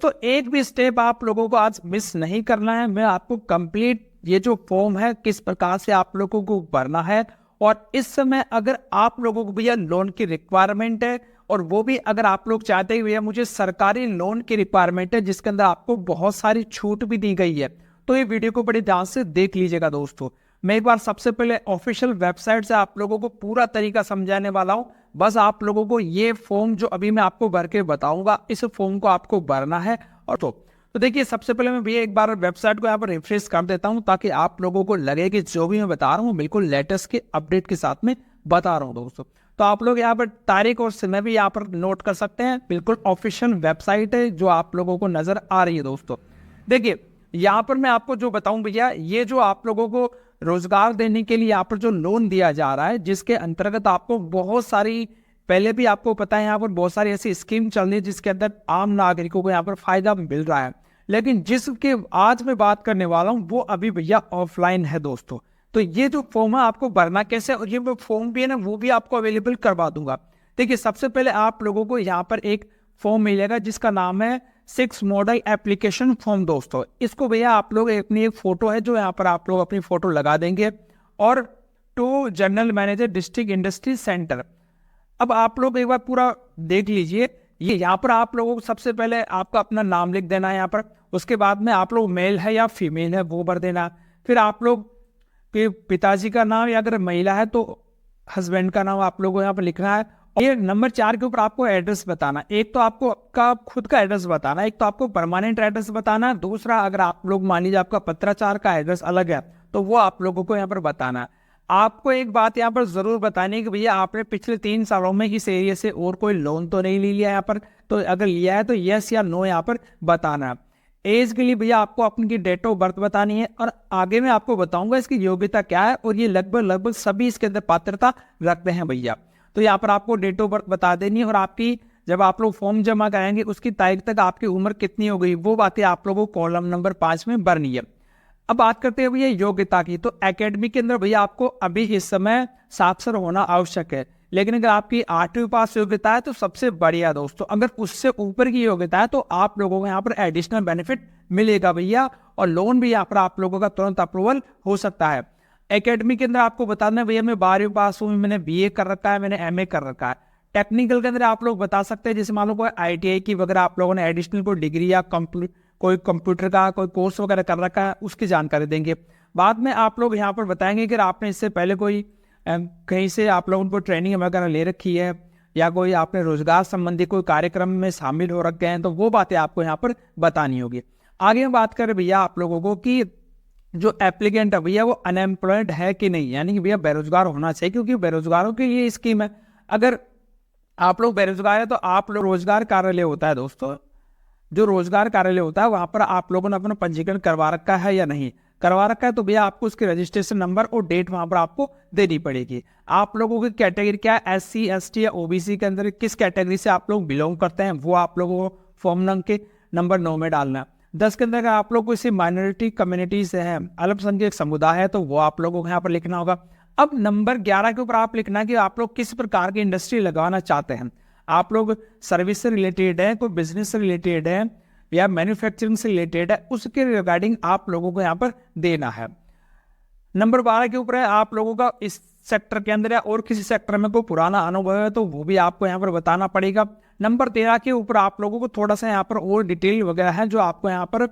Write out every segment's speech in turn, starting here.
तो एक भी स्टेप आप लोगों को आज मिस नहीं करना है। मैं आपको कंप्लीट ये जो फॉर्म है किस प्रकार से आप लोगों को भरना है, और इस समय अगर आप लोगों को भैया लोन की रिक्वायरमेंट है, और वो भी अगर आप लोग चाहते हैं भैया मुझे सरकारी लोन की रिक्वायरमेंट है जिसके अंदर आपको बहुत सारी छूट भी दी गई है, तो ये वीडियो को बड़े ध्यान से देख लीजिएगा दोस्तों। मैं एक बार सबसे पहले ऑफिशियल वेबसाइट से आप लोगों को पूरा तरीका समझाने वाला हूं। बस आप लोगों को ये फॉर्म जो अभी मैं आपको भर के बताऊंगा, इस फॉर्म को आपको भरना है। और तो देखिए, सबसे पहले मैं भैया एक बार वेबसाइट को यहाँ पर रिफ्रेश कर देता हूँ ताकि आप लोगों को लगे कि जो भी मैं बता रहा हूँ बिल्कुल लेटेस्ट के अपडेट के साथ में बता रहा हूँ दोस्तों। तो आप लोग यहाँ पर तारीख और समय भी यहाँ पर नोट कर सकते हैं। बिल्कुल ऑफिशियल वेबसाइट है जो आप लोगों को नजर आ रही है दोस्तों। देखिए, यहाँ पर मैं आपको जो बताऊं भैया, ये जो आप लोगों को रोजगार देने के लिए यहाँ पर जो लोन दिया जा रहा है, जिसके अंतर्गत आपको बहुत सारी, पहले भी आपको पता है यहाँ पर बहुत सारी ऐसी स्कीम चल रही है जिसके अंदर आम नागरिकों को यहाँ पर फायदा मिल रहा है। लेकिन जिसके आज मैं बात करने वाला हूँ वो अभी भैया ऑफलाइन है दोस्तों। तो ये जो फॉर्म है आपको भरना कैसे, और ये फॉर्म भी है ना वो भी आपको अवेलेबल करवा दूंगा। देखिए, सबसे पहले आप लोगों को यहाँ पर एक फॉर्म मिलेगा जिसका नाम है 6 मॉडल एप्लीकेशन फॉर्म दोस्तों। इसको भैया आप लोग अपनी एक फोटो है जो यहाँ पर आप लोग अपनी फोटो लगा देंगे, और to general manager district industry centre. अब आप लोग एक बार पूरा देख लीजिए। ये यहाँ पर आप लोगों को सबसे पहले आपका अपना नाम लिख देना है यहाँ पर। उसके बाद में आप लोग मेल है या फीमेल है वो भर देना। फिर आप लोग के पिताजी का नाम, या अगर महिला है तो हस्बैंड का नाम आप लोगों को यहाँ पर लिखना है। और ये नंबर 4 के ऊपर आपको एड्रेस बताना। एक तो आपको आपका खुद का एड्रेस बताना, एक तो आपको परमानेंट एड्रेस बताना, दूसरा अगर आप लोग मान लीजिए आपका पत्राचार का एड्रेस अलग है तो वो आप लोगों को यहाँ पर बताना। आपको एक बात यहाँ पर जरूर बतानी है कि भैया आपने पिछले 3 सालों में इस एरिया से और कोई लोन तो नहीं ले लिया यहाँ पर। तो अगर लिया है तो यस या नो यहाँ पर बताना। एज के लिए भैया आपको अपनी डेट ऑफ बर्थ बतानी है, और आगे मैं आपको बताऊंगा इसकी योग्यता क्या है, और ये लगभग सभी इसके अंदर पात्रता रखते हैं भैया। तो यहाँ पर आपको डेट ऑफ बर्थ बता देनी है, और आपकी जब आप लोग फॉर्म जमा कराएंगे उसकी तारीख तक आपकी उम्र कितनी हो गई वो बातें आप लोगों को कॉलम नंबर 5 में भरनी है। अब बात करते हैं भैया योग्यता की। तो एकेडमी के अंदर भैया आपको अभी इस समय साक्षर होना आवश्यक है, लेकिन अगर आपकी 8वीं पास योग्यता है तो सबसे बढ़िया दोस्तों। अगर उससे ऊपर की योग्यता है तो आप लोगों को यहाँ पर एडिशनल बेनिफिट मिलेगा भैया, और लोन भी यहाँ पर आप लोगों का तुरंत अप्रूवल हो सकता है। एकेडमी के अंदर आपको बताना है भैया मैं 12वीं पास हूँ, मैंने BA कर रखा है, मैंने MA कर रखा है। टेक्निकल के अंदर आप लोग बता सकते हैं, जैसे मान लो कोई ITI की वगैरह आप लोगों ने एडिशनल कोई डिग्री या कोई कंप्यूटर का कोई कोर्स वगैरह कर रखा है उसकी जानकारी देंगे। बाद में आप लोग यहाँ पर बताएंगे कि आपने इससे पहले कोई कहीं से आप लोगों को ट्रेनिंग वगैरह ले रखी है, या कोई आपने रोजगार संबंधी कोई कार्यक्रम में शामिल हो रखे हैं, तो वो बातें आपको यहाँ पर बतानी होगी। आगे हम बात करें भैया आप लोगों को कि जो एप्लीकेंट है भैया वो अनएम्प्लॉयड है कि नहीं, यानी कि भैया बेरोजगार होना चाहिए, क्योंकि बेरोजगारों की ये स्कीम है। अगर आप लोग बेरोजगार है तो आप लोग रोजगार कार्यालय होता है दोस्तों, जो रोजगार कार्यालय होता है वहां पर आप लोगों ने अपना पंजीकरण करवा रखा है या नहीं करवा रखा है, तो भैया आपको उसके रजिस्ट्रेशन नंबर और डेट वहां पर आपको देनी पड़ेगी। आप लोगों की कैटेगरी क्या है, SC ST या OBC के अंदर किस कैटेगरी से आप लोग बिलोंग करते हैं वो आप लोगों को फॉर्म के नंबर 9 में डालना है। 10 के अंदर अगर आप लोग किसी माइनॉरिटी कम्युनिटी से है, अल्पसंख्यक समुदाय है, तो वो आप लोगों को यहाँ पर लिखना होगा। अब नंबर 11 के ऊपर आप लिखना कि आप लोग किस प्रकार की इंडस्ट्री लगाना चाहते हैं। आप लोग सर्विस से रिलेटेड है, कोई बिजनेस से रिलेटेड है, या मैन्युफैक्चरिंग से रिलेटेड है, उसके रिगार्डिंग आप लोगों को यहाँ पर देना है। नंबर 12 के ऊपर है आप लोगों का इस सेक्टर के अंदर या और किसी सेक्टर में कोई पुराना अनुभव है तो वो भी आपको यहाँ पर बताना पड़ेगा। नंबर 13 के ऊपर आप लोगों को थोड़ा सा यहाँ पर और डिटेल वगैरह है जो आपको यहाँ पर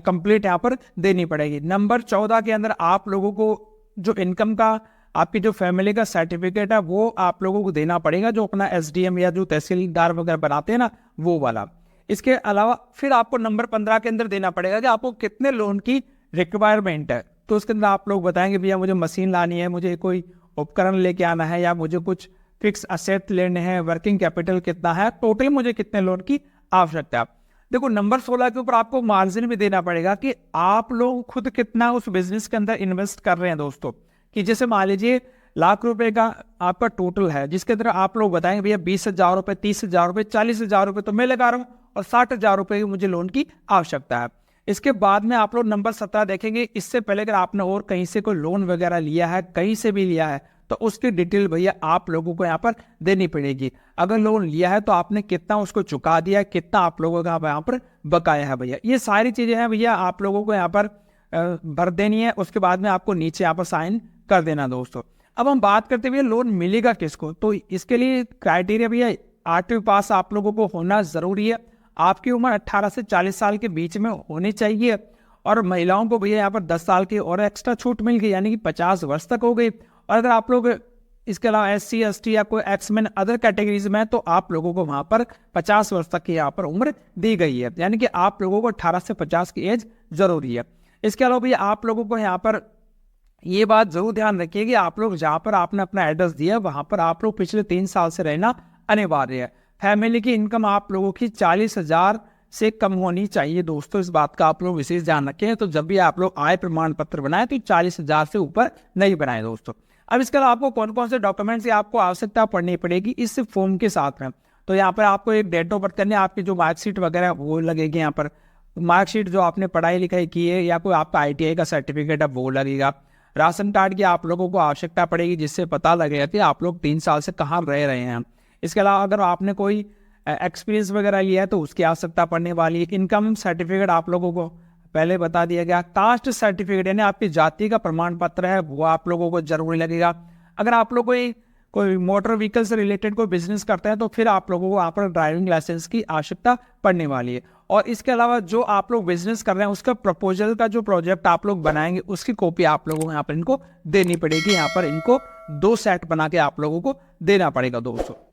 कंप्लीट यहाँ पर देनी पड़ेगी। नंबर 14 के अंदर आप लोगों को जो इनकम का आपकी जो फैमिली का सर्टिफिकेट है वो आप लोगों को देना पड़ेगा, जो अपना SDM या जो तहसीलदार वगैरह बनाते हैं ना वो वाला। इसके अलावा फिर आपको नंबर 15 के अंदर देना पड़ेगा कि आपको कितने लोन की रिक्वायरमेंट है। तो उसके अंदर आप लोग बताएंगे भैया मुझे मशीन लानी है, मुझे कोई उपकरण लेके आना है, या मुझे कुछ फिक्स असेट लेने हैं, वर्किंग कैपिटल कितना है, टोटल मुझे कितने लोन की आवश्यकता है। देखो, नंबर 16 के ऊपर आपको मार्जिन भी देना पड़ेगा कि आप लोग खुद कितना उस बिजनेस के अंदर इन्वेस्ट कर रहे हैं दोस्तों। कि जैसे मान लीजिए ₹1,00,000 का आपका टोटल है, जिसके अंदर आप लोग बताएंगे भैया 20,000 रुपए, 30,000 रुपए, 40,000 रुपए तो मैं लगा रहा हूँ, और 60,000 रुपए की मुझे लोन की आवश्यकता है। इसके बाद में आप लोग नंबर 17 देखेंगे। इससे पहले अगर आपने और कहीं से कोई लोन वगैरह लिया है, कहीं से भी लिया है, तो उसकी डिटेल भैया आप लोगों को यहाँ पर देनी पड़ेगी। अगर लोन लिया है तो आपने कितना उसको चुका दिया है, कितना आप लोगों का यहाँ पर बकाया है भैया। ये सारी चीज़ें हैं भैया, आप लोगों को यहाँ पर भर देनी है, उसके बाद में आपको नीचे यहाँ पर साइन कर देना दोस्तों। अब हम बात करते हुए लोन मिलेगा किसको, तो इसके लिए क्राइटेरिया भैया 8वीं पास आप लोगों को होना ज़रूरी है, आपकी उम्र 18 से 40 साल के बीच में होनी चाहिए, और महिलाओं को भैया यहाँ पर 10 साल की और एक्स्ट्रा छूट मिल गई, यानी कि 50 वर्ष तक हो गई। और अगर आप लोग इसके अलावा SC ST या कोई एक्समैन अदर कैटेगरीज में है तो आप लोगों को वहाँ पर 50 वर्ष तक की यहाँ पर उम्र दी गई है, यानी कि आप लोगों को 18 से 50 की एज जरूरी है। इसके अलावा भैया आप लोगों को यहाँ पर ये बात जरूर ध्यान रखिए कि आप लोग जहाँ पर आपने अपना एड्रेस दिया वहाँ पर आप लोग पिछले 3 साल से रहना अनिवार्य है। फैमिली की इनकम आप लोगों की 40,000 से कम होनी चाहिए दोस्तों, इस बात का आप लोग विशेष ध्यान रखें। तो जब भी आप लोग आय प्रमाण पत्र बनाए तो 40,000 से ऊपर नहीं बनाए दोस्तों। अब इसके अलावा आपको कौन कौन से डॉक्यूमेंट्स की आपको आवश्यकता पड़नी पड़ेगी इस फॉर्म के साथ में, तो यहाँ पर आपको एक डेट ऑफ बर्थ करनी है, आपकी जो मार्कशीट वगैरह वो लगेगी, यहाँ पर मार्कशीट जो आपने पढ़ाई लिखाई की है या कोई आपका ITI का सर्टिफिकेट है वो लगेगा। राशन कार्ड की आप लोगों को आवश्यकता पड़ेगी, जिससे पता लगेगा कि आप लोग 3 साल से कहाँ रह रहे हैं। इसके अलावा अगर आपने कोई एक्सपीरियंस वगैरह लिया है तो उसकी आवश्यकता पड़ने वाली है। इनकम सर्टिफिकेट आप लोगों को पहले बता दिया गया। कास्ट सर्टिफिकेट यानी आपकी जाति का प्रमाण पत्र है वो आप लोगों को जरूरी लगेगा। अगर आप लोग कोई मोटर व्हीकल से रिलेटेड कोई बिजनेस करते हैं तो फिर आप लोगों को यहाँ पर ड्राइविंग लाइसेंस की आवश्यकता पड़ने वाली है। और इसके अलावा जो आप लोग बिजनेस कर रहे हैं उसका प्रपोजल का जो प्रोजेक्ट आप लोग बनाएंगे उसकी कॉपी आप लोगों को यहाँ पर इनको देनी पड़ेगी। यहाँ पर इनको 2 सेट बना के आप लोगों को देना पड़ेगा दोस्तों। तो